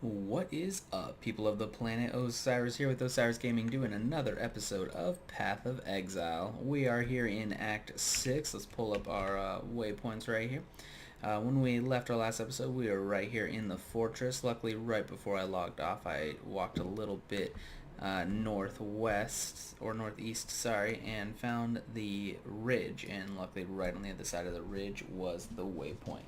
What is up, people of the planet? Osiris here with Osiris Gaming doing another episode of Path of Exile. We are here in Act 6. Let's pull up our waypoints right here. When we left our last episode, we were right here in the fortress. Luckily, right before I logged off, I walked a little bit northwest, or northeast, sorry, and found the ridge. And luckily, right on the other side of the ridge was the waypoint.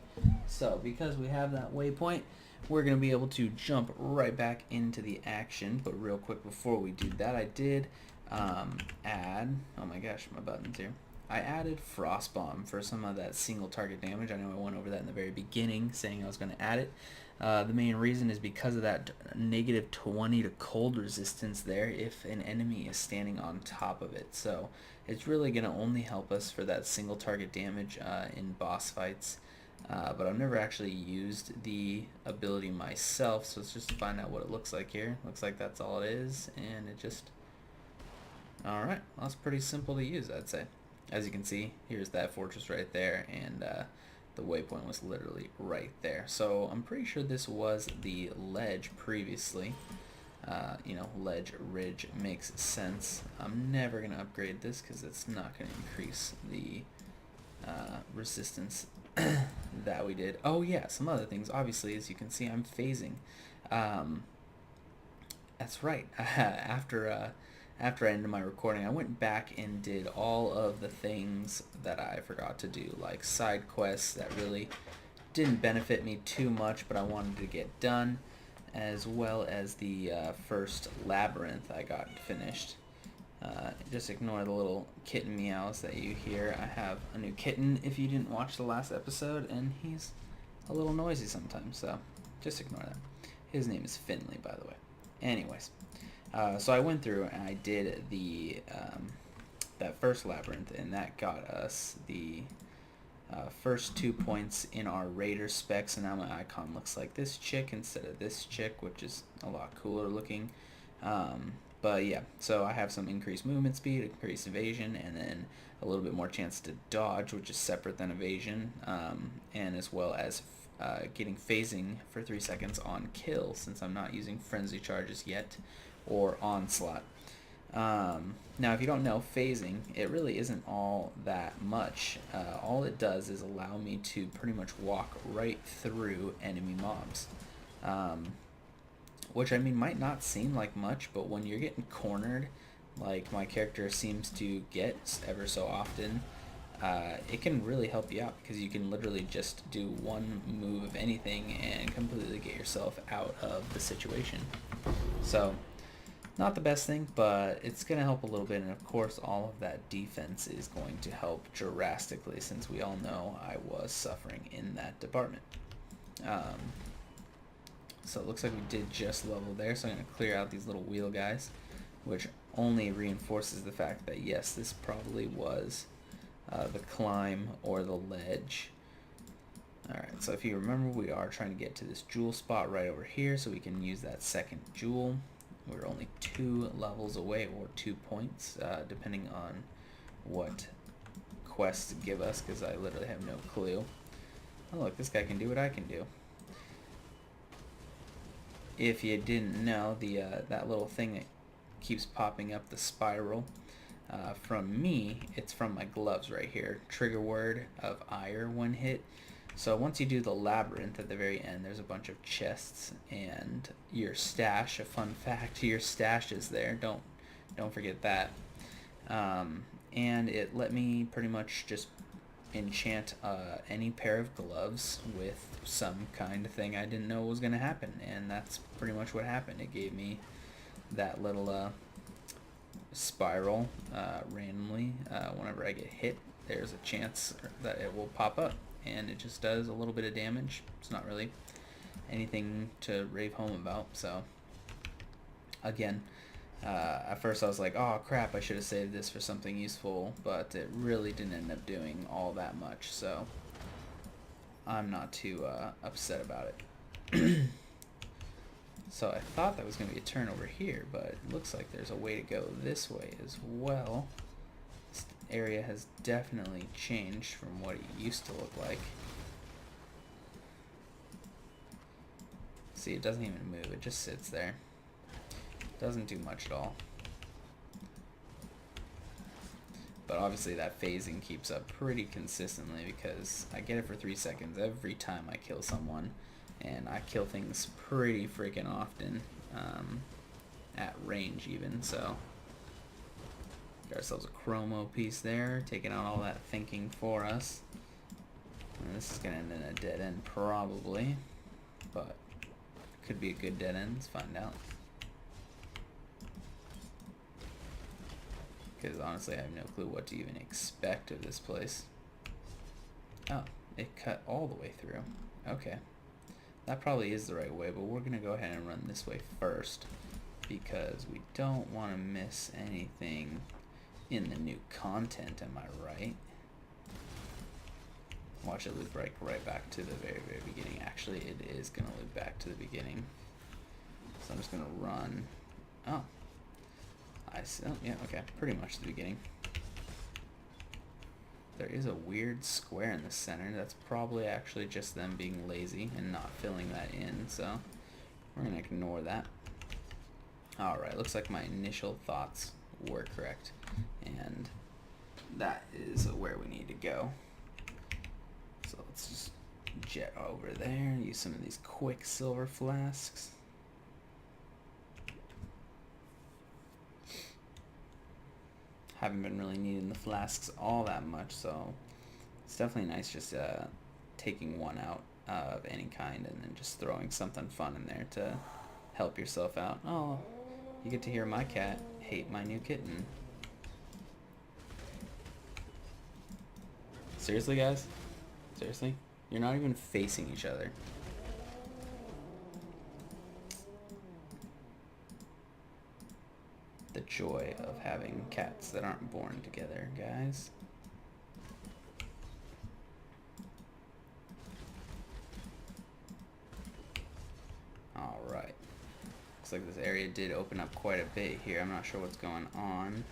So, because we have that waypoint, we're going to be able to jump right back into the action. But real quick before we do that, I did add, oh my gosh, my button's here. I added Frost Bomb for some of that single target damage. I know I went over that in the very beginning, saying I was going to add it. The main reason is because of that negative 20 to cold resistance there if an enemy is standing on top of it. So it's really going to only help us for that single target damage in boss fights. But I've never actually used the ability myself, so let's just find out what it looks like here. Looks like that's all it is, and it just... Alright, well, that's pretty simple to use, I'd say. As you can see, here's that fortress right there, and the waypoint was literally right there. So I'm pretty sure this was the ledge previously. Ledge, ridge makes sense. I'm never going to upgrade this because it's not going to increase the resistance that we did. Oh yeah, some other things. Obviously, as you can see, I'm phasing. That's right. After I ended my recording, I went back and did all of the things that I forgot to do, like side quests that really didn't benefit me too much, but I wanted to get done, as well as the first labyrinth I got finished. Just ignore the little kitten meows that you hear. I have a new kitten if you didn't watch the last episode, and he's a little noisy sometimes, so just ignore that. His name is Finley, by the way. Anyways, so I went through and I did the that first labyrinth, and that got us the first 2 points in our Raider specs, and now my icon looks like this chick instead of this chick, which is a lot cooler looking. But yeah, so I have some increased movement speed, increased evasion, and then a little bit more chance to dodge, which is separate than evasion, and as well as getting phasing for 3 seconds on kill, since I'm not using frenzy charges yet, or onslaught. Now, if you don't know, phasing, it really isn't all that much. All it does is allow me to pretty much walk right through enemy mobs. Which, I mean, might not seem like much, but when you're getting cornered, like my character seems to get ever so often, it can really help you out, because you can literally just do one move of anything and completely get yourself out of the situation. So, not the best thing, but it's going to help a little bit, and of course all of that defense is going to help drastically, since we all know I was suffering in that department. So it looks like we did just level there, so I'm going to clear out these little wheel guys, which only reinforces the fact that yes, this probably was the climb or the ledge. Alright, so if you remember, we are trying to get to this jewel spot right over here so we can use that second jewel. We're only 2 levels away, or 2 points, depending on what quests give us, because I literally have no clue. Oh look, this guy can do what I can do. If you didn't know, the that little thing that keeps popping up, the spiral, from me, it's from my gloves right here. Trigger word of ire when hit. So once you do the labyrinth at the very end, there's a bunch of chests, and your stash, a fun fact, your stash is there. Don't forget that. And it let me pretty much just enchant any pair of gloves with some kind of thing I didn't know was going to happen, and that's pretty much what happened. It gave me that little spiral randomly. Whenever I get hit, there's a chance that it will pop up, and it just does a little bit of damage. It's not really anything to rave home about. So again, at first I was like, oh crap, I should have saved this for something useful, but it really didn't end up doing all that much, so I'm not too upset about it. So I thought that was going to be a turn over here, but it looks like there's a way to go this way as well. This area has definitely changed from what it used to look like. See, it doesn't even move. It just sits there. Doesn't do much at all. But obviously that phasing keeps up pretty consistently because I get it for 3 seconds every time I kill someone. And I kill things pretty freaking often. At range even, so. Get ourselves a chromo piece there, taking out all that thinking for us. And this is going to end in a dead end probably. But could be a good dead end. Let's find out. Because honestly, I have no clue what to even expect of this place. Oh, it cut all the way through. Okay. That probably is the right way, but we're going to go ahead and run this way first. Because we don't want to miss anything in the new content, am I right? Watch it loop right back to the very beginning. Actually, it is going to loop back to the beginning. So I'm just going to run. Oh. I see. Oh, yeah, okay. Pretty much the beginning. There is a weird square in the center. That's probably actually just them being lazy and not filling that in. So we're going to ignore that. Alright, looks like my initial thoughts were correct. And that is where we need to go. So let's just jet over there and use some of these quick silver flasks. Haven't been really needing the flasks all that much, so it's definitely nice just taking one out of any kind and then just throwing something fun in there to help yourself out. Oh, you get to hear my cat hate my new kitten. Seriously, guys? Seriously? You're not even facing each other. The joy of having cats that aren't born together, guys. Alright. Looks like this area did open up quite a bit here. I'm not sure what's going on.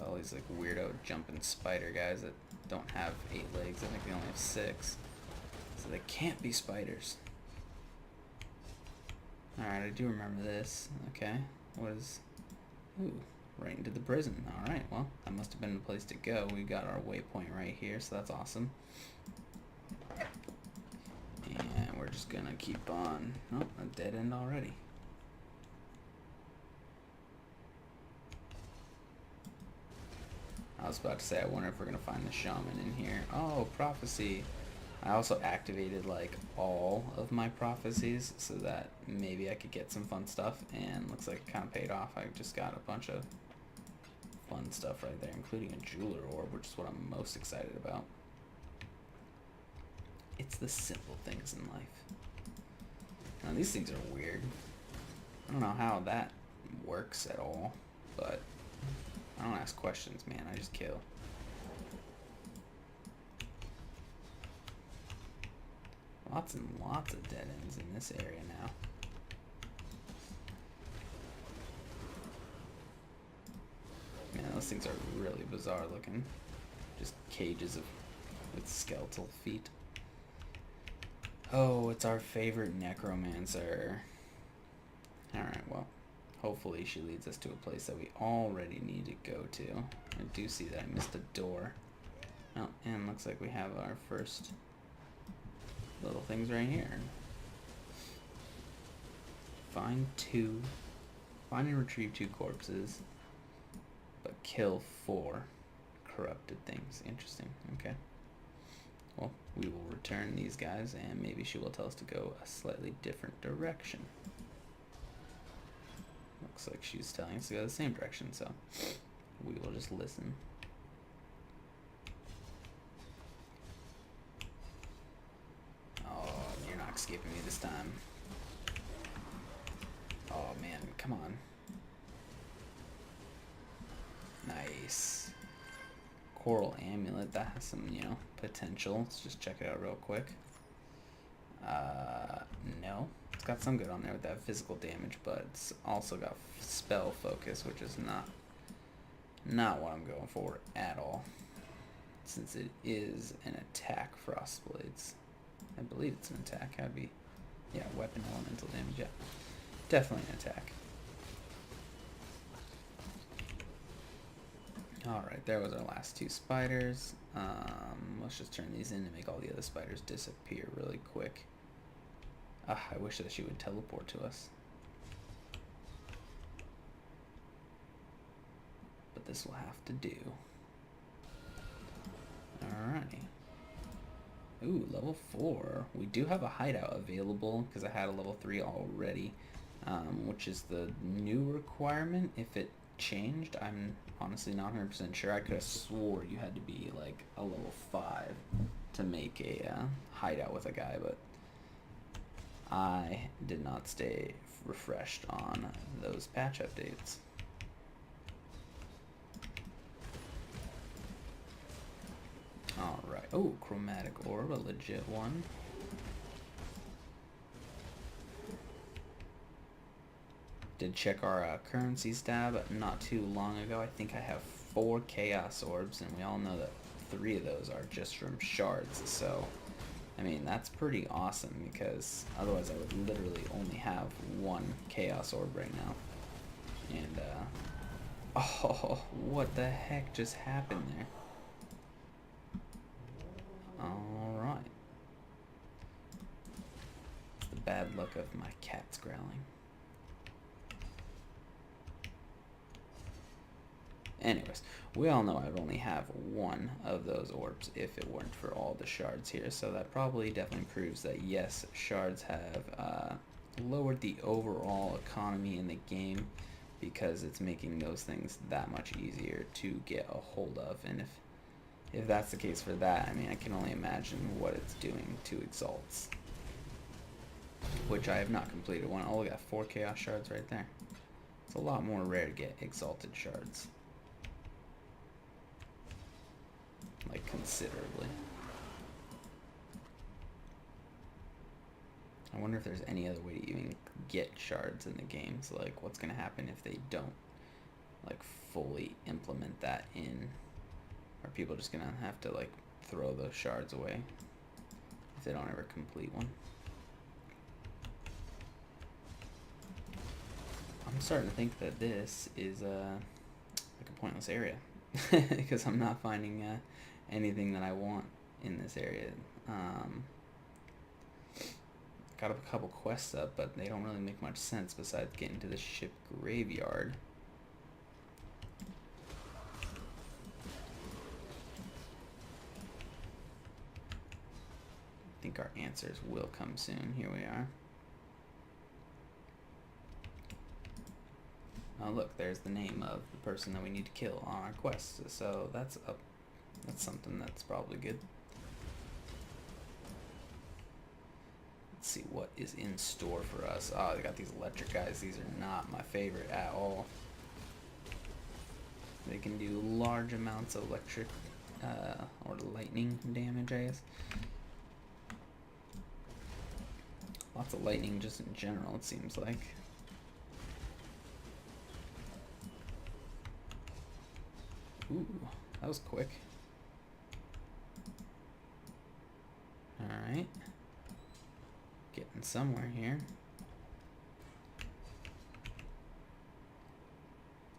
All these like weirdo jumping spider guys that don't have 8 legs. I think they only have 6. So they can't be spiders. Alright, I do remember this. Okay, what is... Ooh, right into the prison. Alright, well, that must have been the place to go. We got our waypoint right here, so that's awesome. And we're just gonna keep on... Oh, a dead end already. I was about to say, I wonder if we're gonna find the shaman in here. Oh, prophecy. I also activated like all of my prophecies so that maybe I could get some fun stuff, and looks like it kind of paid off. I just got a bunch of fun stuff right there, including a jeweler orb, which is what I'm most excited about. It's the simple things in life. Now these things are weird. I don't know how that works at all, but I don't ask questions, man. I just kill. Lots and lots of dead ends in this area now. Man, those things are really bizarre looking. Just cages with skeletal feet. Oh, it's our favorite necromancer. Alright, well, hopefully she leads us to a place that we already need to go to. I do see that I missed a door. Oh, and looks like we have our first little things right here. Find and retrieve 2 corpses, but kill 4 corrupted things. Interesting. Okay. Well, we will return these guys, and maybe she will tell us to go a slightly different direction. Looks like she's telling us to go the same direction, so we will just listen. Oh, you're not escaping me this time. Oh man, come on. Nice. Coral amulet, that has some, potential. Let's just check it out real quick. No. It's got some good on there with that physical damage, but it's also got spell focus, which is not what I'm going for at all. Let's since it is an attack, Frostblades. I believe it's an attack. That'd be, yeah, weapon elemental damage. Yeah, definitely an attack. Alright, there was our last two spiders. Let's just turn these in to make all the other spiders disappear really quick. I wish that she would teleport to us. But this will have to do. Alrighty. Ooh, level 4. We do have a hideout available because I had a level 3 already, which is the new requirement. If it changed, I'm honestly not 100% sure. I could have swore you had to be like a level 5 to make a hideout with a guy, but I did not stay refreshed on those patch updates. Alright. Oh, chromatic orb, a legit one. Did check our currency stab not too long ago. I think I have 4 chaos orbs, and we all know that 3 of those are just from shards. So, I mean, that's pretty awesome because otherwise I would literally only have 1 chaos orb right now. And, oh, what the heck just happened there? Alright. It's the bad luck of my cats growling. Anyways, we all know I would only have 1 of those orbs if it weren't for all the shards here. So that probably definitely proves that yes, shards have lowered the overall economy in the game because it's making those things that much easier to get a hold of. And if that's the case for that, I mean, I can only imagine what it's doing to Exalts, which I have not completed one. Oh, we got 4 Chaos Shards right there. It's a lot more rare to get Exalted Shards. Like, considerably. I wonder if there's any other way to even get shards in the game. So, like, what's going to happen if they don't, like, fully implement that in? Are people just going to have to, like, throw those shards away if they don't ever complete one? I'm starting to think that this is, like a pointless area. Because I'm not finding, anything that I want in this area. Got a couple quests up, but they don't really make much sense besides getting to the ship graveyard. I think our answers will come soon. Here we are. Oh look, there's the name of the person that we need to kill on our quest. So that's something that's probably good. Let's see what is in store for us. Oh, they got these electric guys. These are not my favorite at all. They can do large amounts of electric or lightning damage, I guess. Lots of lightning just in general, it seems like. Ooh, that was quick. Alright. Getting somewhere here.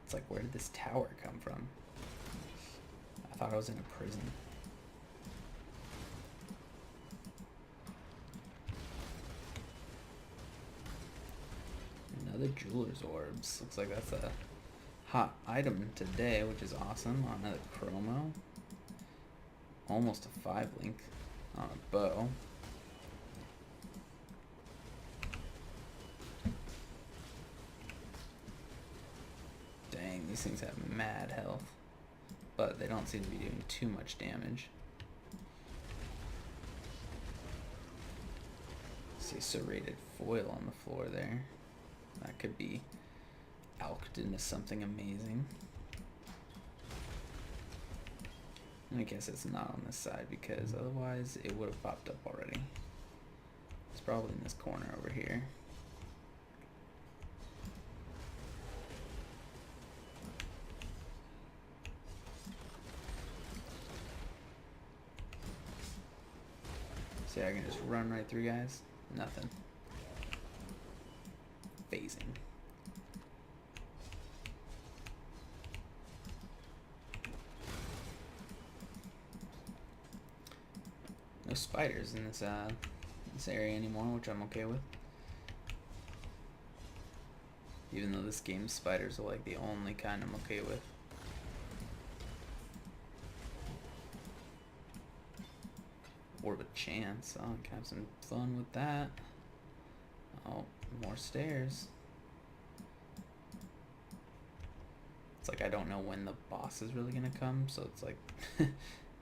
It's like, where did this tower come from? I thought I was in a prison. Another jeweler's orbs. Looks like that's a hot item today, which is awesome. On another chromo. Almost a 5 link on a bow. Dang, these things have mad health, but they don't seem to be doing too much damage. See serrated foil on the floor there. That could be alked into something amazing. And I guess it's not on this side because otherwise it would have popped up already. It's probably in this corner over here. See, I can just run right through, guys. Nothing. Phasing. No spiders in this area anymore, which I'm okay with. Even though this game's spiders are like the only kind I'm okay with. Orb of Chance. Oh, I can have some fun with that. Oh, more stairs. It's like I don't know when the boss is really gonna come, so it's like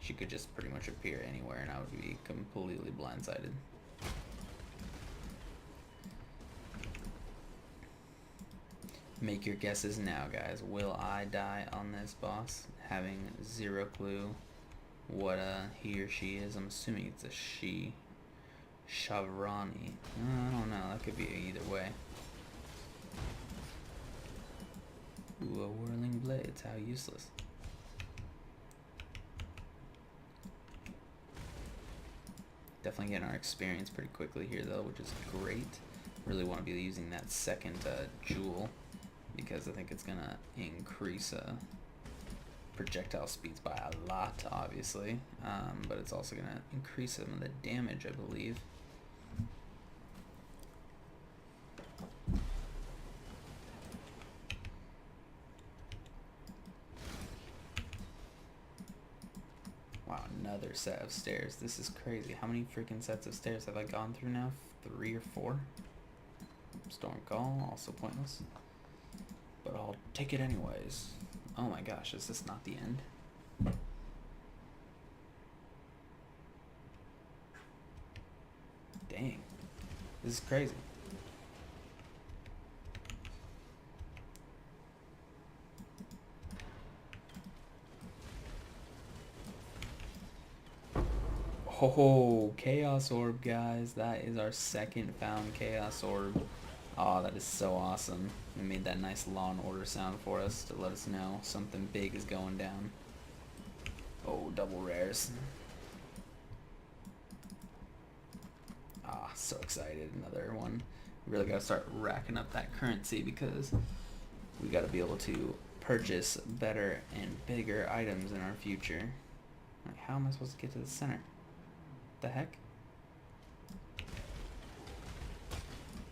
she could just pretty much appear anywhere and I would be completely blindsided. Make your guesses now, guys. Will I die on this boss? Having zero clue what he or she is. I'm assuming it's a she. Shavrani. I don't know. That could be either way. Ooh, a whirling blades. How useless. Definitely getting our experience pretty quickly here, though, which is great. Really want to be using that second jewel, because I think it's going to increase projectile speeds by a lot, obviously. But it's also going to increase some of the damage, I believe. Wow, another set of stairs. This is crazy. How many freaking sets of stairs have I gone through now? 3 or 4? Storm Call, also pointless. But I'll take it anyways. Oh my gosh, is this not the end? Dang. This is crazy. Oh, Chaos Orb, guys. That is our second found Chaos Orb. Oh, that is so awesome. It made that nice Law and Order sound for us to let us know something big is going down. Oh, double rares. Ah, so excited. Another one. We really got to start racking up that currency because we got to be able to purchase better and bigger items in our future. Like, how am I supposed to get to the center? The heck?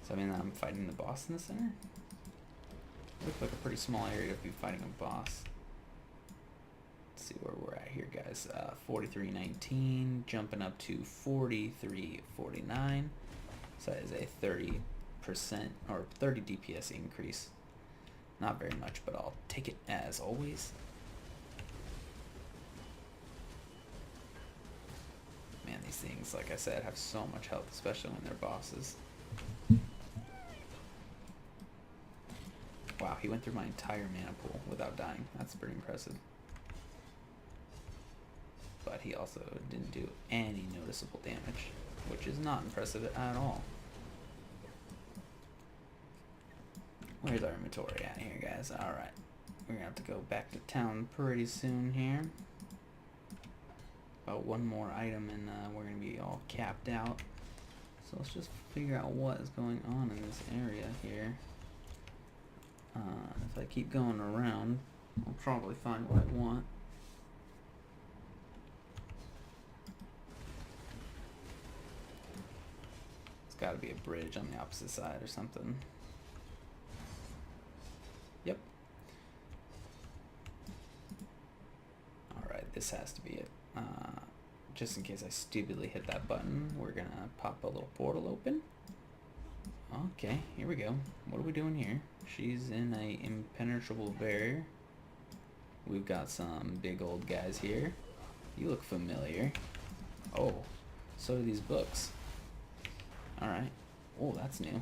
So I mean I'm fighting the boss in the center? Looks like a pretty small area to be fighting a boss. Let's see where we're at here, guys. 43.19, jumping up to 43.49. So that is a 30% or 30 DPS increase. Not very much, but I'll take it as always. Man, these things, like I said, have so much health, especially when they're bosses. Wow, he went through my entire mana pool without dying. That's pretty impressive. But he also didn't do any noticeable damage, which is not impressive at all. Where's our inventory at here, guys? Alright. We're gonna have to go back to town pretty soon here. About one more item and we're gonna be all capped out. So let's just figure out what is going on in this area here. If I keep going around, I'll probably find what I want. It's got to be a bridge on the opposite side or something. Yep. Alright, this has to be it. Just in case I stupidly hit that button, we're gonna pop a little portal open. Okay, here we go. What are we doing here? She's in a impenetrable barrier. We've got some big old guys here. You look familiar. Oh, so do these books. Alright. Oh, that's new.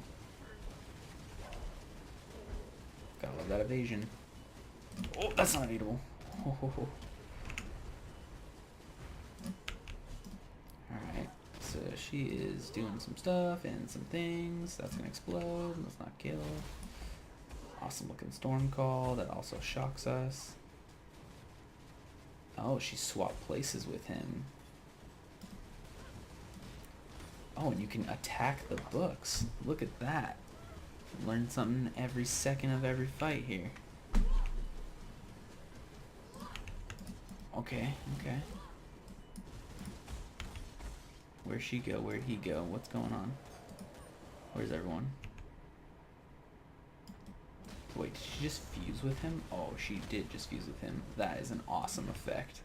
Gotta love that evasion. Oh, that's not evitable. Oh. Alright, so she is doing some stuff and some things. That's gonna explode. Let's not kill. Awesome looking storm call that also shocks us. Oh, she swapped places with him. Oh, and you can attack the books. Look at that. Learn something every second of every fight here. Okay, okay. Where'd she go? Where'd he go? What's going on? Where's everyone? Wait, did she just fuse with him? Oh, she did just fuse with him. That is an awesome effect.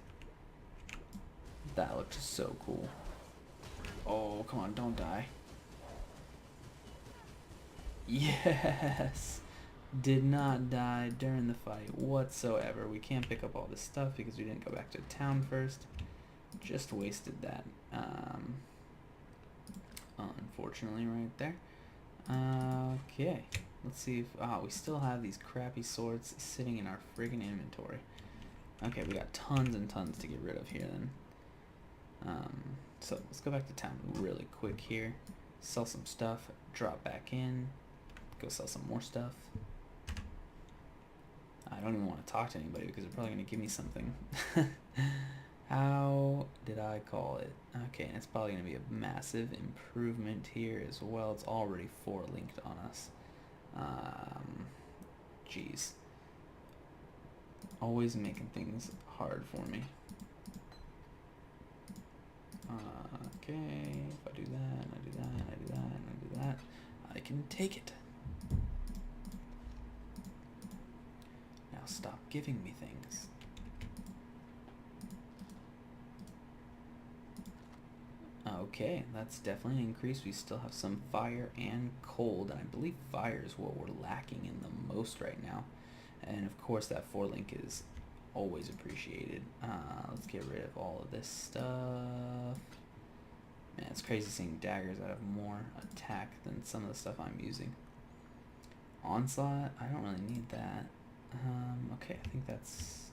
That looked so cool. Oh, come on, don't die. Yes! Did not die during the fight whatsoever. We can't pick up all this stuff because we didn't go back to town first. Just wasted that. Unfortunately, right there. Okay. Let's see if... we still have these crappy swords sitting in our friggin' inventory. Okay, we got tons and tons to get rid of here then. So let's go back to town really quick here. Sell some stuff. Drop back in. Go sell some more stuff. I don't even want to talk to anybody because they're probably going to give me something. How did I call it? Okay, and it's probably going to be a massive improvement here as well. It's already 4 linked on us. Jeez. Always making things hard for me. Okay, if I do that, and I do that, and I do that, and I do that, I can take it. Now stop giving me things. Okay, that's definitely an increase. We still have some fire and cold, and I believe fire is what we're lacking in the most right now. And of course that 4 link is always appreciated. Let's get rid of all of this stuff. Man, it's crazy seeing daggers that have more attack than some of the stuff I'm using. Onslaught, I don't really need that. Okay, I think that's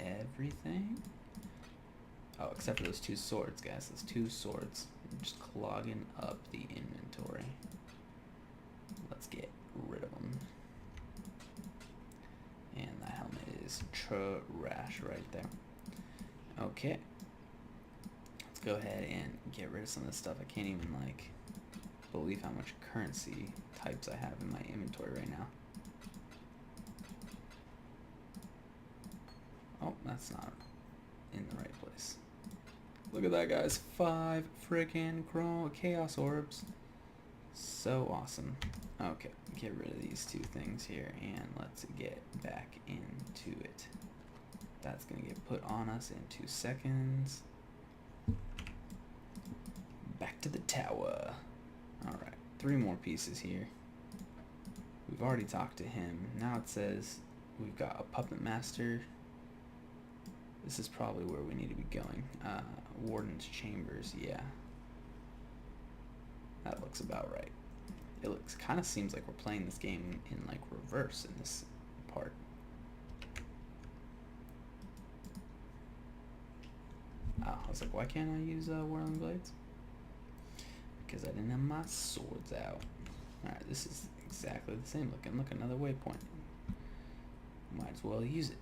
everything. Oh, except for those 2 swords, guys. Those 2 swords. I'm just clogging up the inventory. Let's get rid of them. And that helmet is trash right there. Okay. Let's go ahead and get rid of some of this stuff. I can't even, like, believe how much currency types I have in my inventory right now. Oh, that's not in the right place. Look at that, guys. 5 freaking chaos orbs. So awesome. Okay, get rid of these 2 things here, and let's get back into it. That's going to get put on us in 2 seconds. Back to the tower. Alright, 3 more pieces here. We've already talked to him. Now it says we've got a puppet master. This is probably where we need to be going. Warden's chambers, yeah. That looks about right. It looks kind of seems like we're playing this game in like reverse in this part. I was like, why can't I use whirling blades? Because I didn't have my swords out. Alright, this is exactly the same looking. Look, another waypoint. Might as well use it.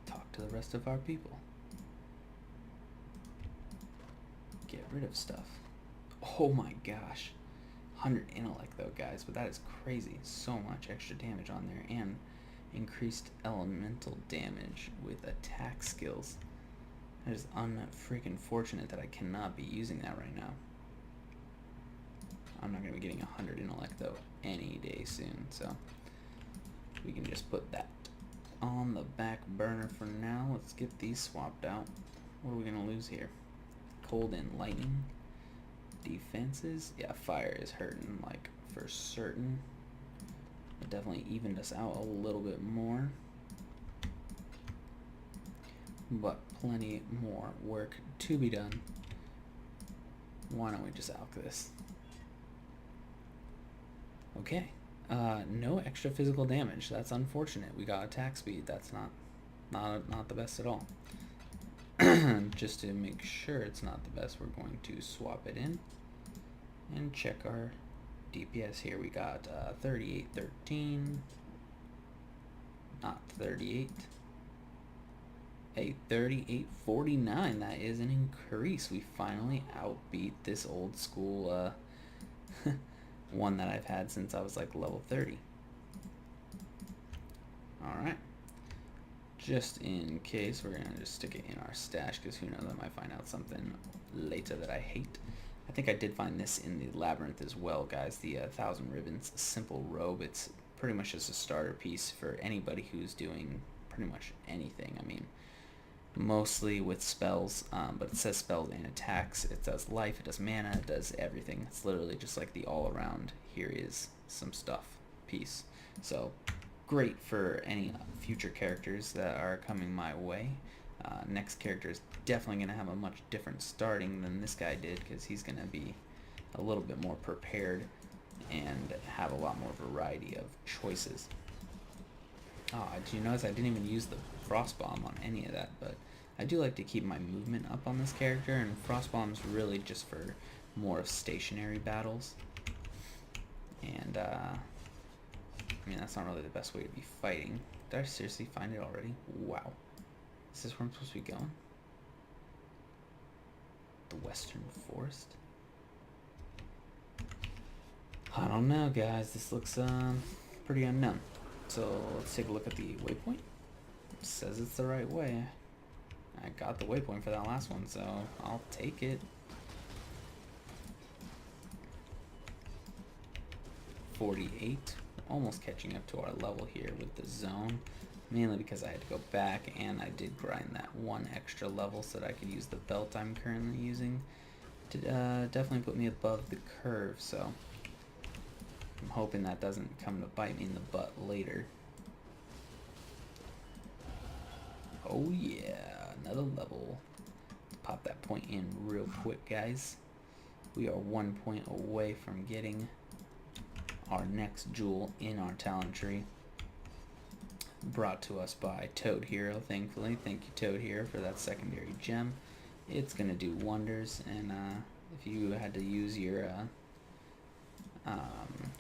Talk to the rest of our people. Get rid of stuff. Oh my gosh. 100 intellect though, guys, but that is crazy. So much extra damage on there, and increased elemental damage with attack skills. That is unfreaking fortunate that I cannot be using that right now. I'm not going to be getting 100 intellect though any day soon, so we can just put that on the back burner for now. Let's get these swapped out. What are we going to lose here? Cold and lightning. Defenses. Yeah, fire is hurting like for certain. It definitely evened us out a little bit more. But plenty more work to be done. Why don't we just alch this? Okay. No extra physical damage. That's unfortunate. We got attack speed. That's not the best at all. Just to make sure it's not the best, we're going to swap it in and check our DPS here. We got 3813, not 38. A 3849. That is an increase. We finally outbeat this old school one that I've had since I was like level 30. Alright. Just in case, we're going to just stick it in our stash because who knows, I might find out something later that I hate. I think I did find this in the Labyrinth as well, guys. The 1,000 Ribbons Simple Robe. It's pretty much just a starter piece for anybody who's doing pretty much anything. I mean, mostly with spells, but it says spells and attacks. It does life, it does mana, it does everything. It's literally just like the all-around, here is some stuff piece. So great for any future characters that are coming my way. Next character is definitely going to have a much different starting than this guy did, because he's going to be a little bit more prepared and have a lot more variety of choices. Oh, did you notice I didn't even use the Frost Bomb on any of that, but I do like to keep my movement up on this character, and Frost Bomb's really just for more of stationary battles. And, I mean, that's not really the best way to be fighting. Did I seriously find it already? Wow. Is this where I'm supposed to be going? The Western Forest? I don't know, guys. This looks, pretty unknown. So let's take a look at the waypoint. It says it's the right way. I got the waypoint for that last one, so I'll take it. 48. Almost catching up to our level here with the zone. Mainly because I had to go back and I did grind that one extra level so that I could use the belt I'm currently using to definitely put me above the curve, so I'm hoping that doesn't come to bite me in the butt later. Oh yeah, another level. Let's pop that point in real quick, guys. We are 1 point away from getting our next jewel in our talent tree. Brought to us by Toad Hero, thankfully. Thank you, Toad Hero, for that secondary gem. It's gonna do wonders, and if you had to use your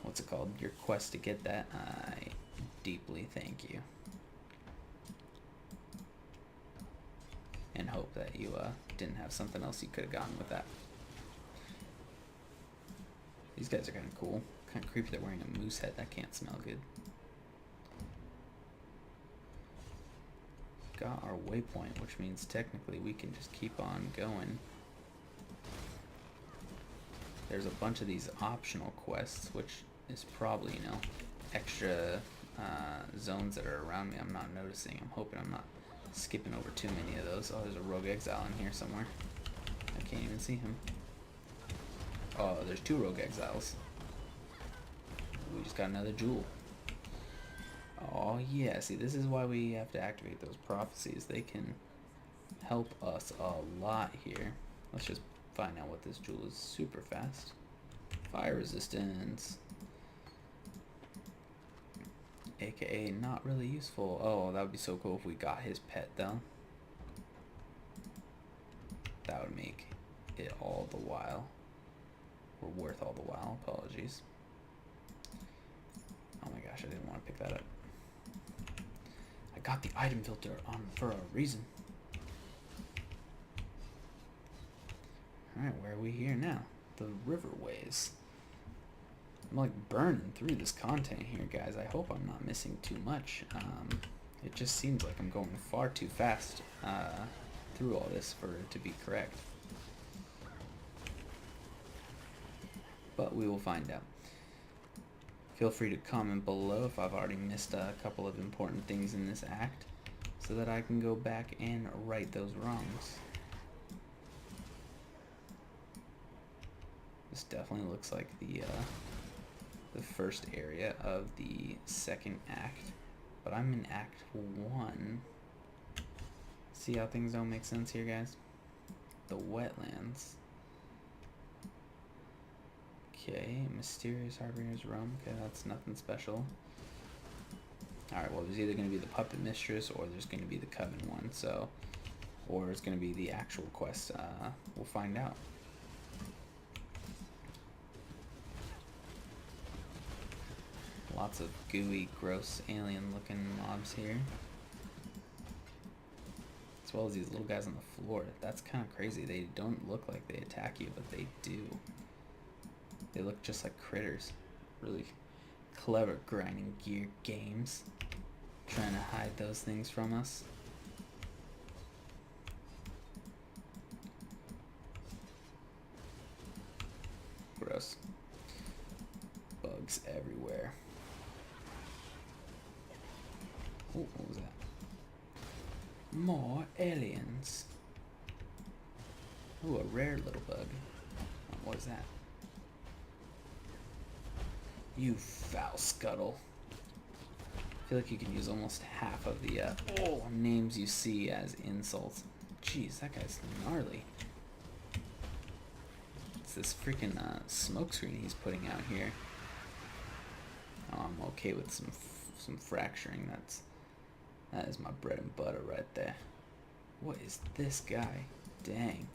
what's it called, your quest to get that, I deeply thank you, and hope that you didn't have something else you could have gotten with that. These guys are kind of cool. Kind of creepy they're wearing a moose head. That can't smell good. Got our waypoint, which means technically we can just keep on going. There's a bunch of these optional quests, which is probably, you know, extra zones that are around me I'm not noticing. I'm hoping I'm not skipping over too many of those. Oh, there's a rogue exile in here somewhere. I can't even see him. Oh, there's 2 rogue exiles. We just got another jewel. Oh yeah, see, this is why we have to activate those prophecies. They can help us a lot here. Let's just find out what this jewel is super fast. Fire resistance. AKA not really useful. Oh, that would be so cool if we got his pet though. That would make it all the while. Or worth all the while, apologies. Oh my gosh, I didn't want to pick that up. I got the item filter on for a reason. Alright, where are we here now? The riverways. I'm like burning through this content here, guys. I hope I'm not missing too much. It just seems like I'm going far too fast through all this for it to be correct. But we will find out. Feel free to comment below if I've already missed a couple of important things in this act, so that I can go back and right those wrongs. This definitely looks like the first area of the second act, but I'm in Act 1. See how things don't make sense here, guys? The wetlands. Okay, Mysterious Harbinger's Realm. Okay, that's nothing special. Alright, well, there's either going to be the Puppet Mistress or there's going to be the Coven one, so... Or it's going to be the actual quest. We'll find out. Lots of gooey, gross, alien-looking mobs here. As well as these little guys on the floor. That's kind of crazy. They don't look like they attack you, but they do. They look just like critters. Really clever grinding gear games. Trying to hide those things from us. Gross. Bugs everywhere. Oh, what was that? More aliens. Ooh, a rare little bug. What is that? You foul scuttle. I feel like you can use almost half of the names you see as insults. Jeez, that guy's gnarly. It's this freaking smoke screen he's putting out here. Oh, I'm okay with some fracturing. That is my bread and butter right there. What is this guy? Dang.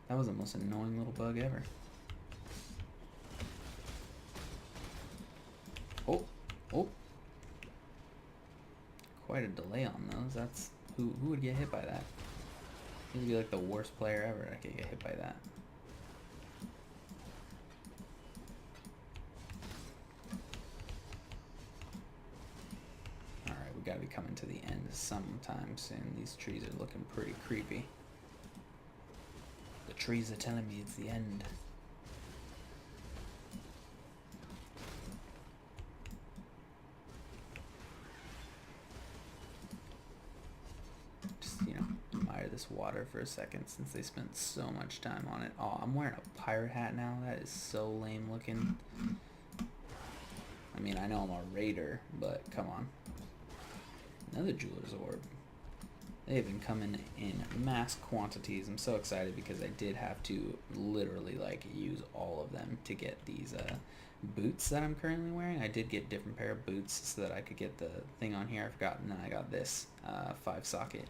That was the most annoying little bug ever. Oh, oh. Quite a delay on those. That's who would get hit by that? He'd be like the worst player ever that could get hit by that. Gotta be coming to the end sometime soon. These trees are looking pretty creepy. The trees are telling me it's the end. Just, admire this water for a second since they spent so much time on it. Oh, I'm wearing a pirate hat now. That is so lame looking. I mean, I know I'm a raider, but come on. Another jeweler's orb. They've been coming in mass quantities. I'm so excited because I did have to literally use all of them to get these boots that I'm currently wearing. I did get a different pair of boots so that I could get the thing on here. I forgot, and then I got this 5-socket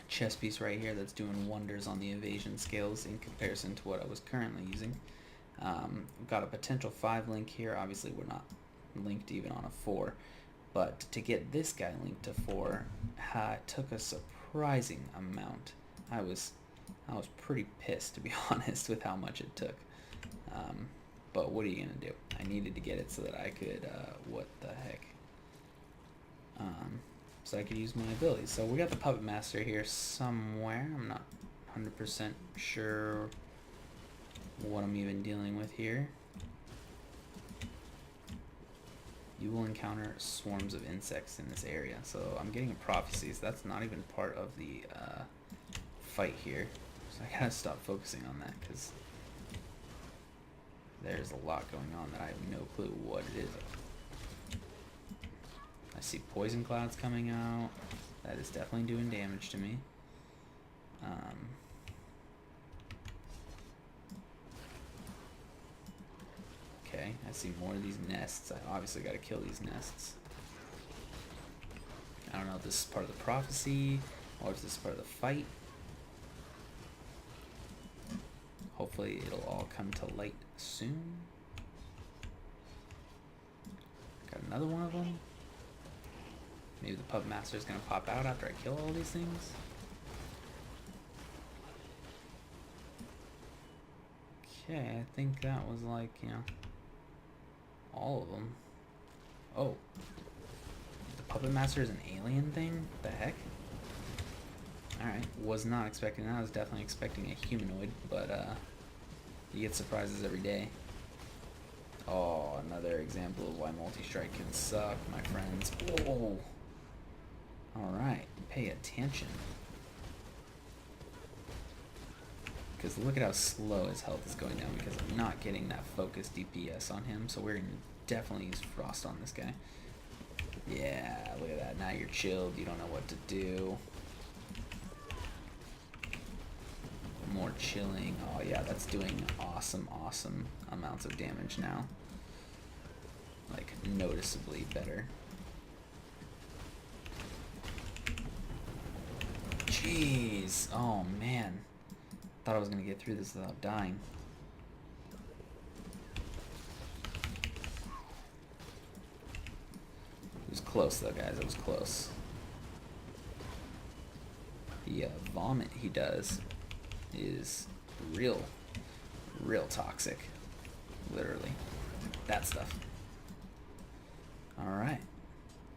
chest piece right here that's doing wonders on the evasion scales in comparison to what I was currently using. Got a potential 5 link here. Obviously we're not linked even on a 4. But to get this guy linked to 4, it took a surprising amount. I was pretty pissed, to be honest, with how much it took. But what are you gonna do? I needed to get it so that I could, what the heck? So I could use my abilities. So we got the Puppet Master here somewhere. I'm not 100% sure what I'm even dealing with here. You will encounter swarms of insects in this area. So I'm getting a prophecy, so that's not even part of the fight here. So I gotta stop focusing on that because there's a lot going on that I have no clue what it is. I see poison clouds coming out. That is definitely doing damage to me. Okay, I see more of these nests. I obviously got to kill these nests. I don't know if this is part of the prophecy or if this is part of the fight. Hopefully it'll all come to light soon. Got another one of them. Maybe the Puppet Master is going to pop out after I kill all these things. Okay, I think that was all of them. Oh. The Puppet Master is an alien thing? What the heck? Alright, was not expecting that. I was definitely expecting a humanoid, but you get surprises every day. Oh, another example of why multi-strike can suck, my friends. Whoa! Alright, pay attention. Because look at how slow his health is going down because I'm not getting that focused DPS on him, so we're going to definitely use Frost on this guy. Yeah, look at that. Now you're chilled. You don't know what to do. More chilling. Oh yeah, that's doing awesome amounts of damage now. Like, noticeably better. Jeez. Oh man. Thought I was gonna get through this without dying. It was close though, guys. It was close. The vomit he does is real toxic. Literally. That stuff. Alright.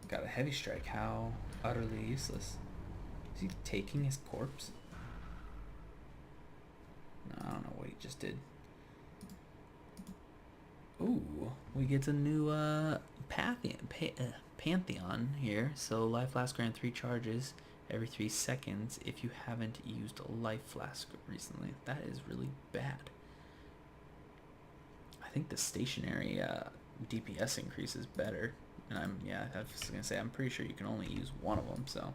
Got a heavy strike. How utterly useless. Is he taking his corpse? No, I don't know what he just did. Ooh, we get a new Pantheon here. So Life Flask grant 3 charges every 3 seconds if you haven't used a Life Flask recently. That is really bad. I think the stationary DPS increase is better. And I was gonna say, I'm pretty sure you can only use one of them, so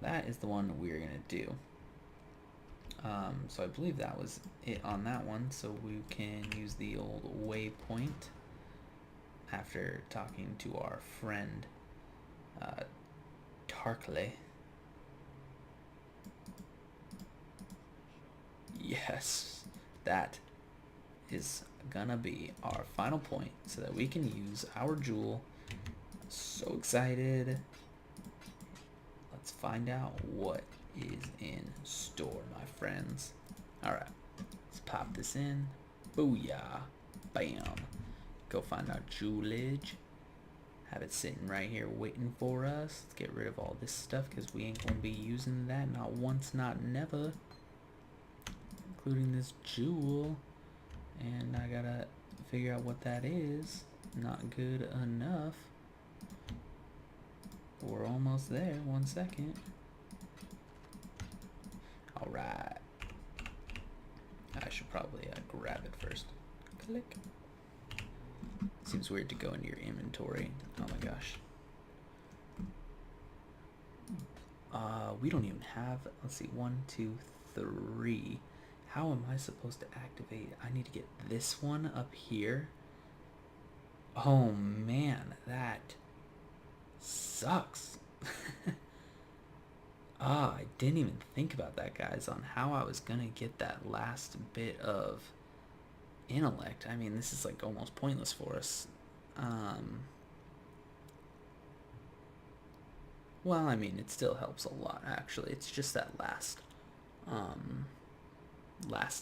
that is the one we're gonna do. So I believe that was it on that one, so we can use the old waypoint after talking to our friend Tarkley. Yes, that is gonna be our final point so that we can use our jewel. So excited. Let's find out what is in store, my friends. Alright, let's pop this in. Booyah. Bam. Go find our jewelage. Have it sitting right here waiting for us. Let's get rid of all this stuff because we ain't gonna be using that not once, not never. Including this jewel. And I gotta figure out what that is. Not good enough. We're almost there. 1 second. Alright. I should probably grab it first. Click. Seems weird to go into your inventory. Oh my gosh. We don't even have, let's see, 1, 2, 3. How am I supposed to activate? I need to get this one up here. Oh man, that sucks. I didn't even think about that, guys, on how I was gonna get that last bit of intellect. I mean, this is like almost pointless for us. Well, I mean, it still helps a lot, actually. It's just that last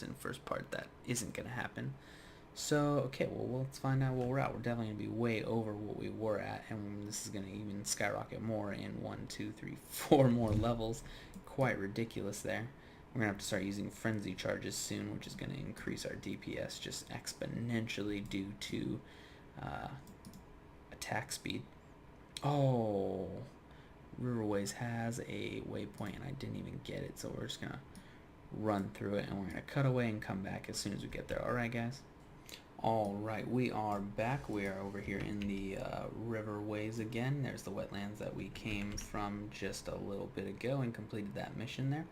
and first part that isn't gonna happen. So, okay, well, let's find out where we're at. We're definitely gonna be way over what we were at, and this is gonna even skyrocket more in 1, 2, 3, 4 more levels. Quite ridiculous there. We're gonna have to start using frenzy charges soon, which is gonna increase our DPS just exponentially due to attack speed. Oh, Riverways has a waypoint, and I didn't even get it, so we're just gonna run through it, and we're gonna cut away and come back as soon as we get there. All right, guys. All right, we are back. We are over here in the Riverways again. There's the wetlands that we came from just a little bit ago and completed that mission there.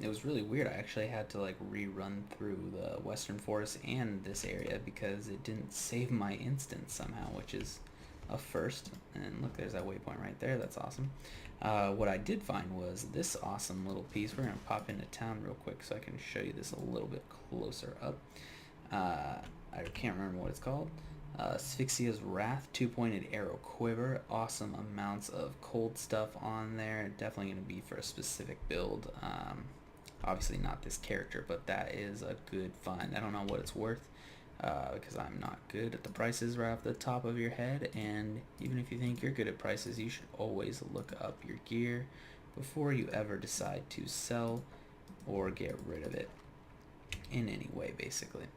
It was really weird. I actually had to like rerun through the Western Forest and this area because it didn't save my instance somehow, which is a first. And look, there's that waypoint right there. That's awesome. What I did find was this awesome little piece. We're going to pop into town real quick so I can show you this a little bit closer up. I can't remember what it's called. Asphyxia's Wrath 2-pointed arrow quiver. Awesome amounts of cold stuff on there. Definitely going to be for a specific build. Obviously not this character, but that is a good find. I don't know what it's worth because I'm not good at the prices right off the top of your head. And even if you think you're good at prices, you should always look up your gear before you ever decide to sell or get rid of it in any way, basically.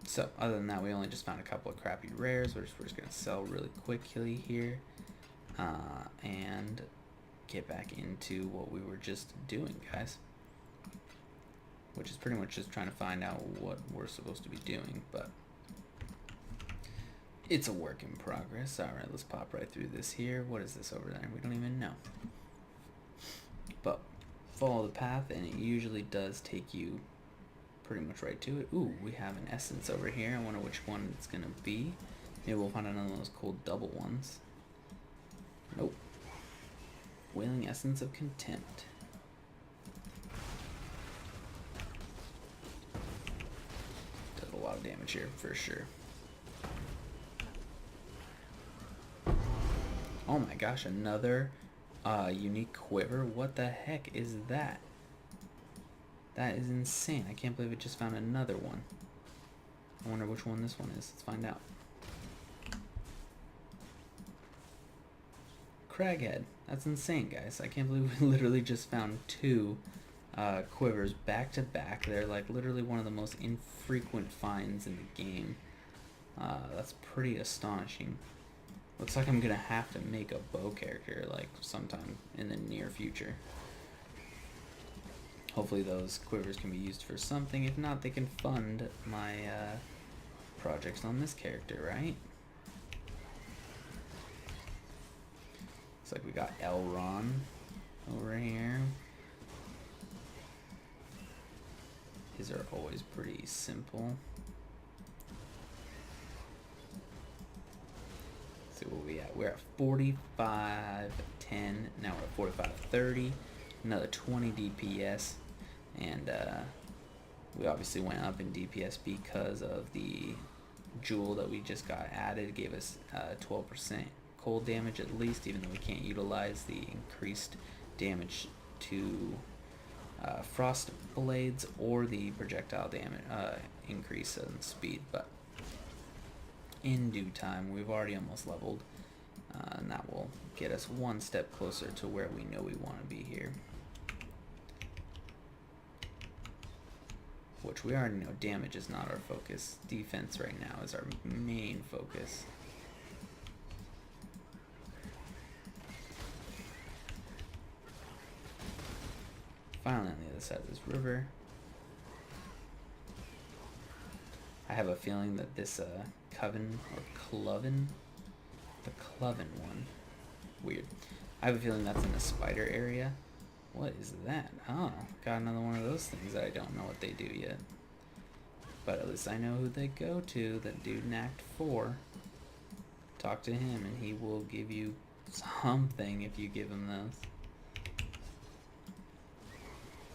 So other than that, we only just found a couple of crappy rares. We're just going to sell really quickly here and get back into what we were just doing, guys, which is pretty much just trying to find out what we're supposed to be doing, but it's a work in progress. All right, let's pop right through this here. What is this over there? We don't even know, but follow the path and it usually does take you pretty much right to it. Ooh, we have an essence over here. I wonder which one it's gonna be. Maybe we'll find another one of those cool double ones. Nope. Wailing Essence of Contempt. Does a lot of damage here for sure. Oh my gosh, another Unique quiver? What the heck is that? That is insane. I can't believe it just found another one. I wonder which one this one is. Let's find out. Craghead. That's insane, guys. I can't believe we literally just found two quivers back to back. They're like literally one of the most infrequent finds in the game. That's pretty astonishing. Looks like I'm gonna have to make a bow character like sometime in the near future. Hopefully those quivers can be used for something. If not, they can fund my projects on this character, right? Looks like we got Elron over here. These are always pretty simple. Let's see what we at. We're at 45, 10. Now we're at 45, 30. Another 20 DPS. And we obviously went up in DPS because of the jewel that we just got added. It gave us 12% cold damage at least, even though we can't utilize the increased damage to frost blades or the projectile damage increase in speed. But in due time, we've already almost leveled, and that will get us one step closer to where we know we want to be here. Which we already know damage is not our focus. Defense right now is our main focus. Finally on the other side of this river. I have a feeling that this Coven or Cloven, the Cloven one, weird. I have a feeling that's in the spider area. What is that? Oh, got another one of those things that I don't know what they do yet. But at least I know who they go to, that dude in Act 4. Talk to him and he will give you something if you give him those.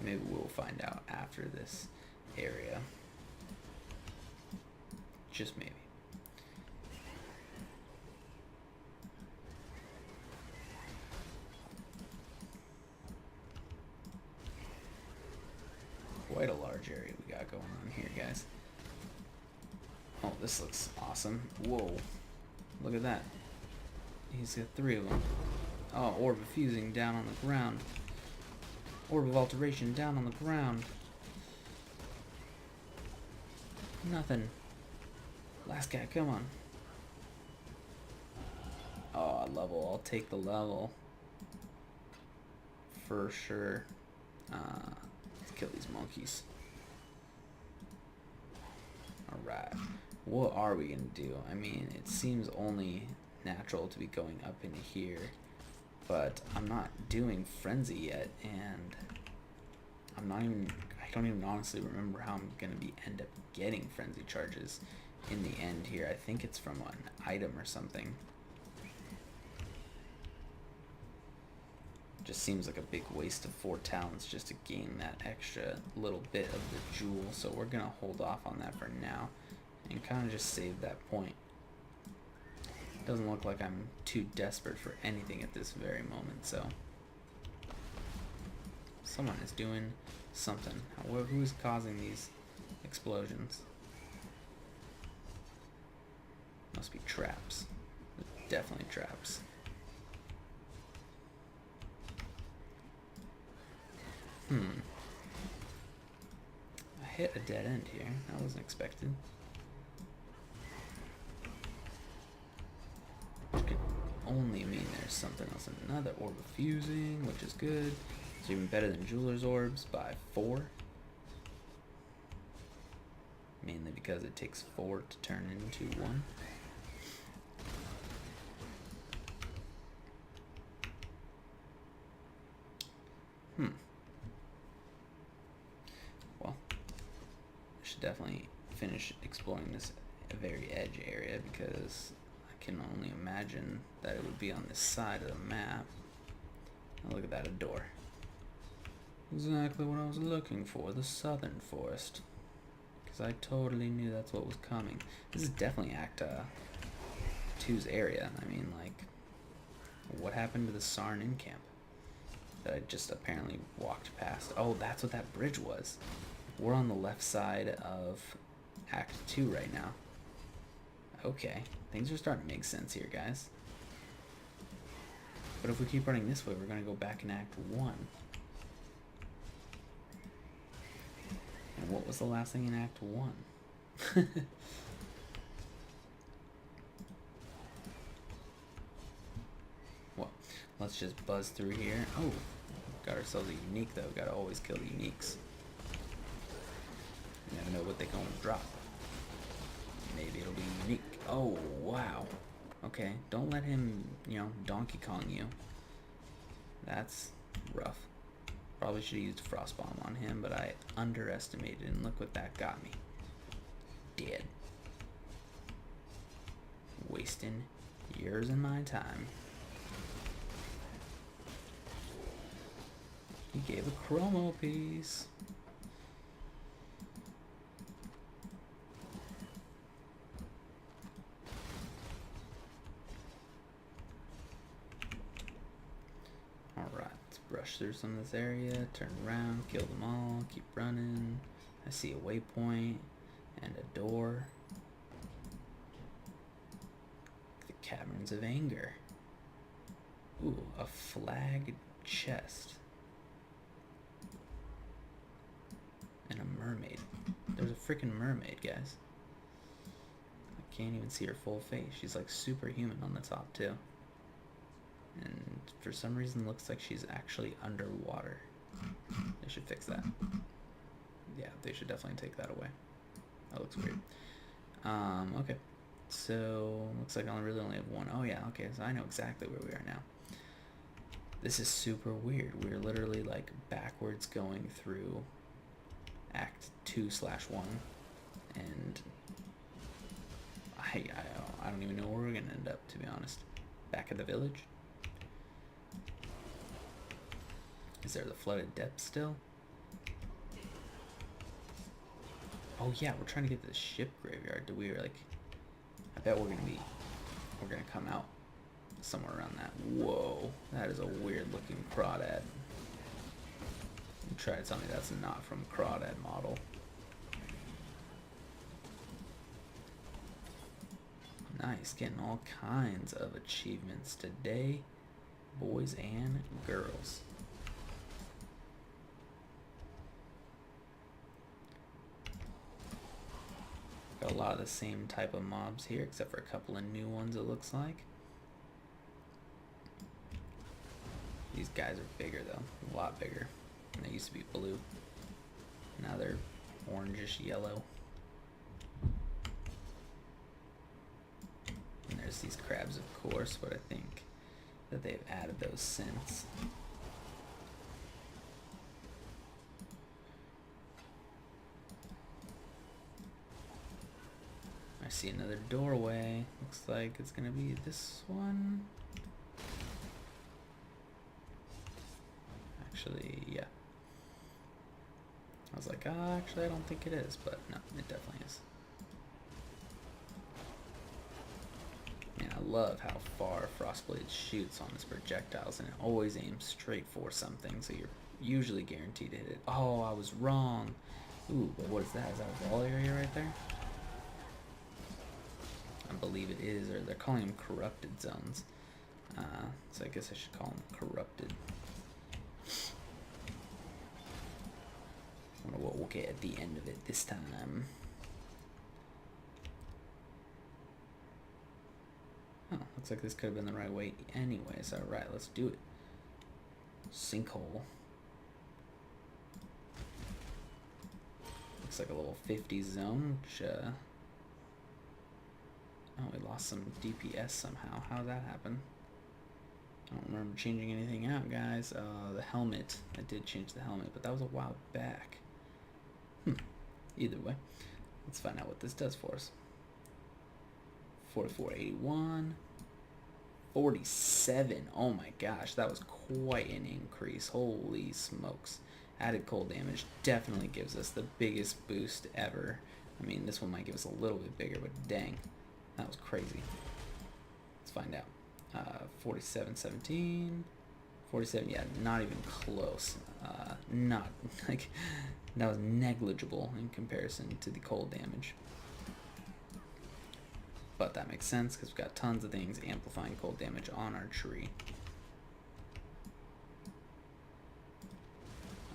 Maybe we'll find out after this area. Just maybe. Quite a large area we got going on here, guys. Oh, this looks awesome. Whoa. Look at that. He's got 3 of them. Oh, Orb of Fusing down on the ground. Orb of Alteration down on the ground. Nothing. Last guy, come on. Oh, level. I'll take the level. For sure. Let's kill these monkeys. Alright. What are we going to do? I mean, it seems only natural to be going up into here. But I'm not doing Frenzy yet, and I don't even honestly remember how I'm going to end up getting Frenzy charges in the end here. I think it's from an item or something. Just seems like a big waste of 4 talents just to gain that extra little bit of the jewel, so we're going to hold off on that for now and kind of just save that point. Doesn't look like I'm too desperate for anything at this very moment, so someone is doing something. Who's causing these explosions? Must be traps. Definitely traps. I hit a dead end here. That wasn't expected. Which could only mean there's something else. Another Orb of Fusing, which is good. It's even better than Jeweler's Orbs by 4. Mainly because it takes 4 to turn into 1. Well, I should definitely finish exploring this very edge area because I can only imagine that it would be on this side of the map. Oh, look at that, a door. Exactly what I was looking for, the southern forest. Because I totally knew that's what was coming. This is definitely Act 2's area. I mean, like, what happened to the Sarn in camp? that I just apparently walked past. Oh, that's what that bridge was. We're on the left side of Act 2 right now. Okay, things are starting to make sense here, guys. But if we keep running this way, we're going to go back in Act 1. And what was the last thing in Act 1? Well, let's just buzz through here. Oh, got ourselves a unique, though. Gotta always kill the uniques. You never know what they're going to drop. Maybe it'll be unique. Oh, wow. Okay, don't let him, Donkey Kong you. That's rough. Probably should have used Frost Bomb on him, but I underestimated, and look what that got me. Dead. Wasting years of my time. He gave a chromo piece. Rush through some of this area, turn around, kill them all, keep running. I see a waypoint and a door. The Caverns of Anger. Ooh, a flag chest. And a mermaid. There's a freaking mermaid, guys. I can't even see her full face. She's like superhuman on the top, too. And for some reason looks like she's actually underwater. They should fix that. Yeah, they should definitely take that away. That looks weird. Okay. So, looks like I really only have one. Oh yeah, okay, so I know exactly where we are now. This is super weird. We're literally like backwards going through Act 2/1. And I don't even know where we're gonna end up, to be honest. Back at the village? Is there the flooded depth still? Oh yeah, we're trying to get to the ship graveyard. I bet we're gonna come out somewhere around that. Whoa, that is a weird looking crawdad. You try to tell me that's not from crawdad model. Nice, getting all kinds of achievements today, boys and girls. Got a lot of the same type of mobs here, except for a couple of new ones, it looks like. These guys are bigger, though. A lot bigger. And they used to be blue. Now they're orangish yellow. And there's these crabs, of course, but I think that they've added those since. I see another doorway. Looks like it's gonna be this one. Actually, yeah. I was like, actually, I don't think it is, but no, it definitely is. Man, I love how far Frostblade shoots on his projectiles, and it always aims straight for something, so you're usually guaranteed to hit it. Oh, I was wrong. Ooh, but what is that? Is that a wall area right there? I believe it is, or they're calling them corrupted zones. So I guess I should call them corrupted. I wonder what we'll get at the end of it this time. Oh, looks like this could have been the right way anyways. Alright, let's do it. Sinkhole. Looks like a level 50 zone, which, oh, we lost some DPS somehow. How did that happen? I don't remember changing anything out, guys. The helmet. I did change the helmet, but that was a while back. Either way, let's find out what this does for us. 4481. 47. Oh my gosh, that was quite an increase. Holy smokes. Added cold damage definitely gives us the biggest boost ever. I mean, this one might give us a little bit bigger, but dang. That was crazy. Let's find out. 4717, 47, yeah, not even close. Not, like, that was negligible in comparison to the cold damage. But that makes sense because we've got tons of things amplifying cold damage on our tree.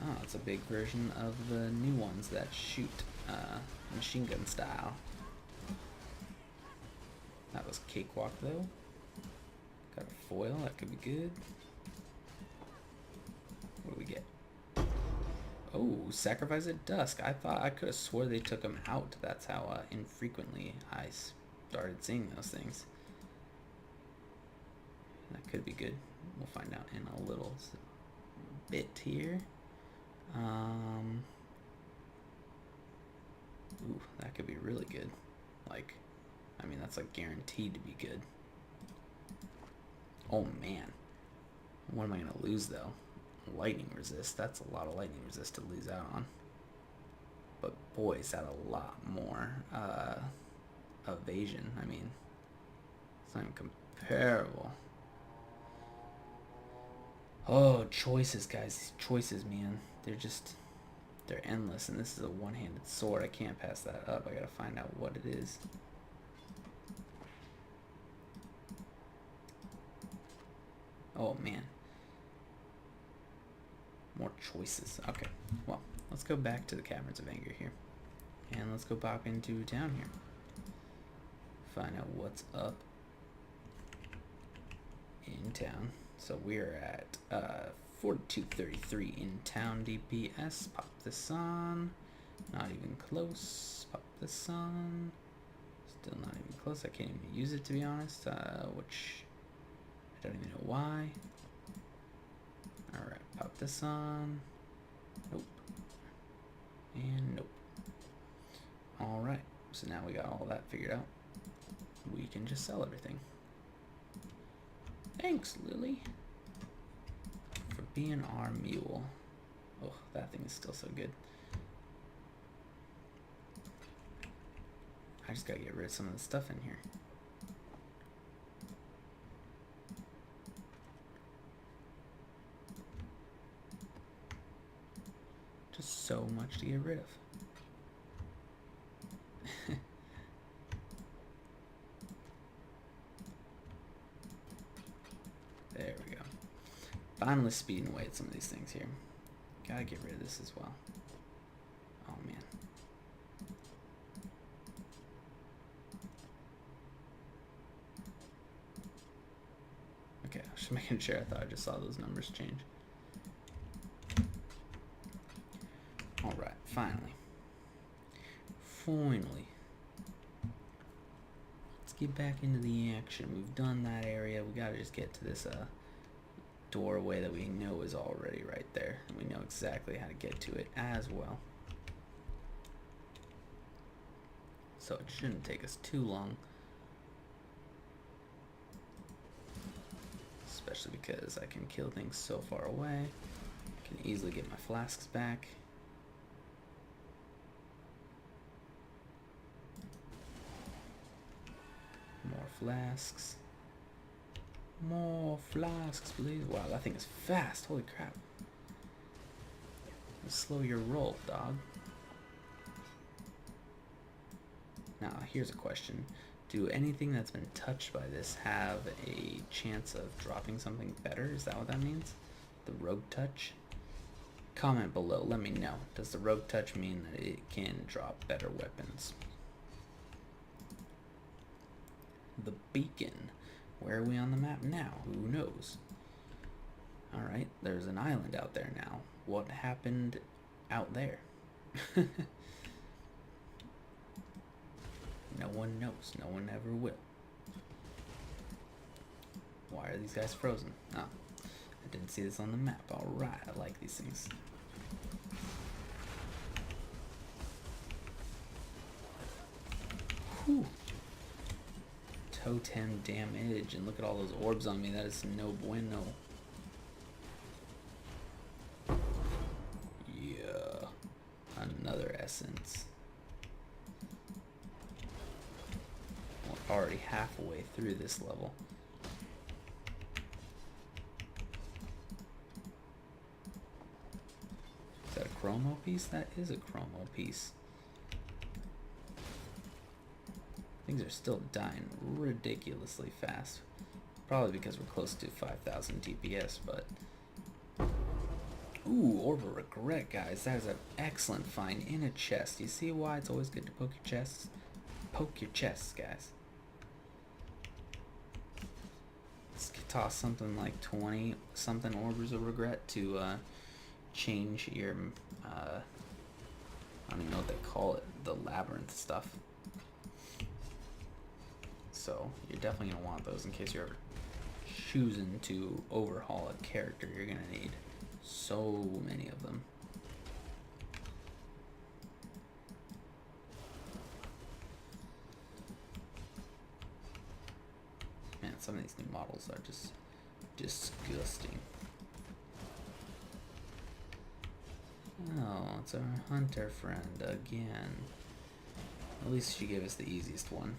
Oh, it's a big version of the new ones that shoot machine gun style. That was cakewalk though. Got a foil, that could be good. What do we get? Oh, Sacrifice at Dusk. I could have swore they took him out. That's how infrequently I started seeing those things. That could be good. We'll find out in a little bit here. Ooh, that could be really good. Like, I mean, that's like guaranteed to be good. Oh man. What am I gonna lose though? Lightning resist. That's a lot of lightning resist to lose out on. But boy, is that a lot more evasion. I mean, it's not even comparable. Oh, choices, guys. These choices, man. They're endless. And this is a one-handed sword. I can't pass that up. I gotta find out what it is. Oh, man. More choices. Okay. Well, let's go back to the Caverns of Anger here. And let's go pop into town here. Find out what's up in town. So we're at 4233 in town DPS. Pop this on. Not even close. Pop this on. Still not even close. I can't even use it, to be honest. Which I don't even know why. Alright, pop this on. Nope. And nope. Alright, so now we got all that figured out. We can just sell everything. Thanks, Lily, for being our mule. Oh, that thing is still so good. I just gotta get rid of some of the stuff in here. Just so much to get rid of. There we go. Finally speeding away at some of these things here. Gotta get rid of this as well. Oh man. Okay, I was just making sure. I thought I just saw those numbers change. Alright, finally. Finally. Let's get back into the action. We've done that area. We gotta just get to this doorway that we know is already right there. And we know exactly how to get to it as well. So it shouldn't take us too long. Especially because I can kill things so far away. I can easily get my flasks back. More flasks. More flasks, please. Wow, that thing is fast. Holy crap. Slow your roll, dog. Now, here's a question. Do anything that's been touched by this have a chance of dropping something better? Is that what that means? The rogue touch? Comment below. Let me know. Does the rogue touch mean that it can drop better weapons? The beacon. Where are we on the map now? Who knows? Alright, there's an island out there now. What happened out there? No one knows. No one ever will. Why are these guys frozen? Oh, I didn't see this on the map. Alright, I like these things. Whew. Totem damage, and look at all those orbs on me. That is no bueno. Yeah, another essence. We're already halfway through this level. chromo piece? That is a chromo piece. Things are still dying ridiculously fast. Probably because we're close to 5,000 TPS, but... Ooh, Orb of Regret, guys. That is an excellent find in a chest. You see why it's always good to poke your chests? Poke your chests, guys. Let's toss something like 20 something Orbs of Regret to change your, I don't even know what they call it, the labyrinth stuff. So you're definitely going to want those in case you're ever choosing to overhaul a character. You're going to need so many of them. Man, some of these new models are just disgusting. Oh, it's our hunter friend again. At least she gave us the easiest one.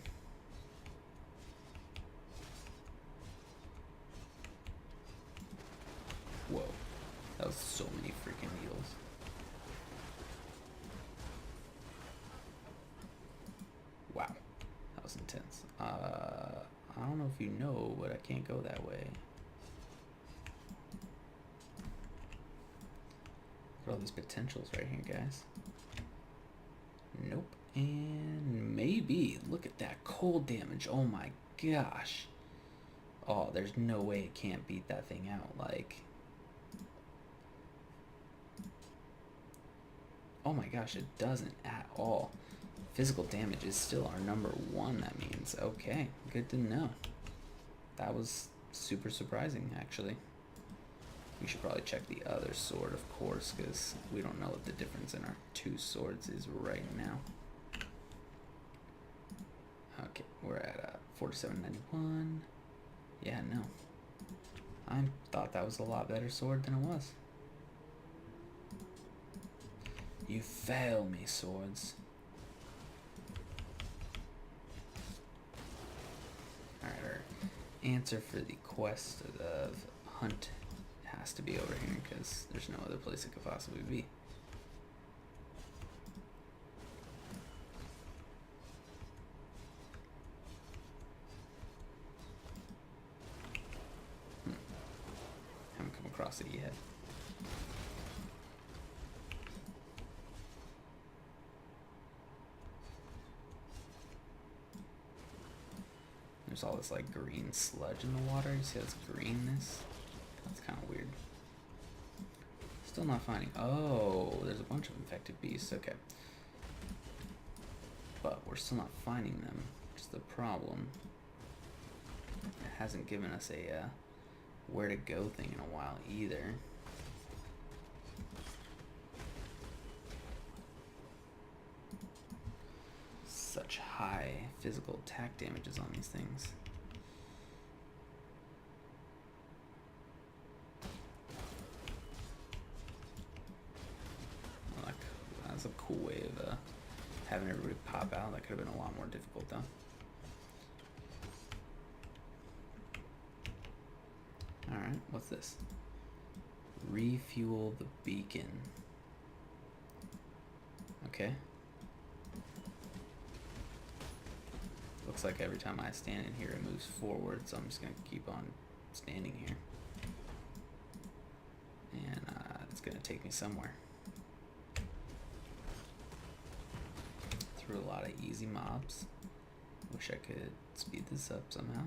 Whoa, that was so many freaking needles. Wow, that was intense. I don't know if you know, but I can't go that way. Look at all these potentials right here, guys. Nope. And maybe. Look at that cold damage. Oh my gosh. Oh, there's no way it can't beat that thing out. Like... Oh my gosh, it doesn't at all. Physical damage is still our number one, that means. Okay, good to know. That was super surprising, actually. We should probably check the other sword, of course, because we don't know what the difference in our two swords is right now. Okay, we're at 47.91. Yeah, no. I thought that was a lot better sword than it was. You fail me, swords. Alright, our answer for the quest of hunt has to be over here because there's no other place it could possibly be. Haven't come across it yet. There's all this like green sludge in the water. You see this greenness? That's kind of weird. Still not finding. Oh, there's a bunch of infected beasts. Okay. But we're still not finding them, which is the problem. It hasn't given us a where to go thing in a while either. Such high physical attack damages on these things. Like, that's a cool way of having everybody pop out. That could have been a lot more difficult though. Alright, what's this? Refuel the beacon. Okay. Looks like every time I stand in here it moves forward, so I'm just going to keep on standing here. And it's going to take me somewhere. Through a lot of easy mobs. Wish I could speed this up somehow.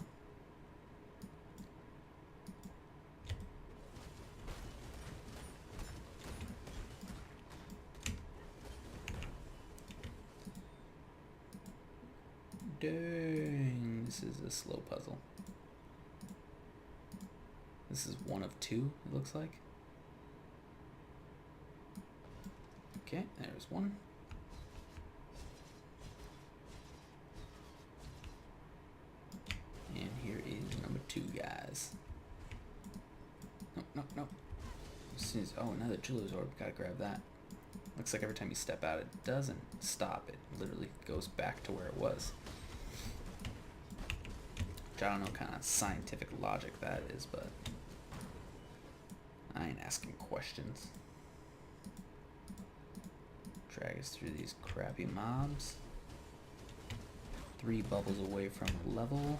Dang, this is a slow puzzle. This is one of two, it looks like. Okay, there's one. And here is number two, guys. Nope. As soon as, oh, another Jeweler's Orb, gotta grab that. Looks like every time you step out, it doesn't stop. It literally goes back to where it was. Which I don't know what kind of scientific logic that is, but I ain't asking questions. drag us through these crappy mobs. 3 bubbles away from level.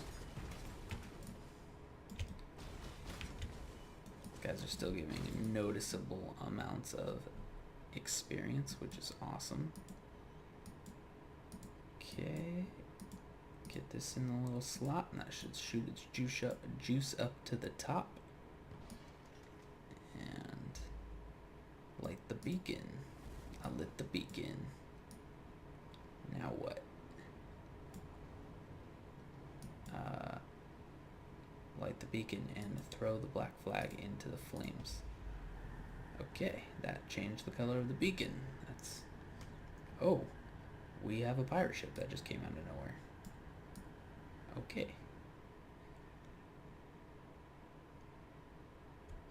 Guys are still giving noticeable amounts of experience, which is awesome. Okay, get this in the little slot, and that should shoot its juice up to the top. And light the beacon. I lit the beacon. Now what? Light the beacon and throw the black flag into the flames. Okay, that changed the color of the beacon. That's... Oh, we have a pirate ship that just came out of nowhere. Okay.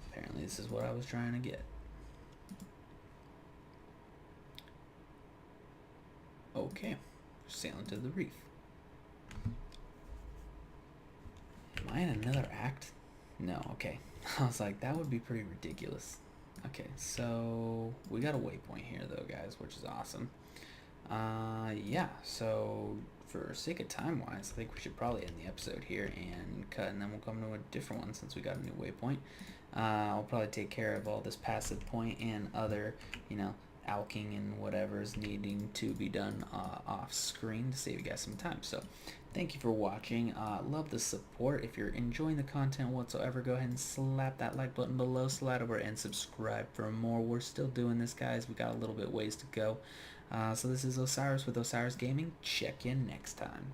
Apparently this is what I was trying to get. Okay, sailing to the reef. Am I in another act? No, okay. I was like, that would be pretty ridiculous. Okay, so we got a waypoint here though, guys, which is awesome. Yeah, so for sake of time wise, I think we should probably end the episode here and cut, and then we'll come to a different one since we got a new waypoint. I'll probably take care of all this passive point and other, you know, alking and whatever's needing to be done off screen to save you guys some time. So thank you for watching. Love the support. If you're enjoying the content whatsoever, go ahead and slap that like button below, slide over and subscribe for more. We're still doing this, guys. We got a little bit ways to go. So this is Osiris with Osiris Gaming. Check in next time.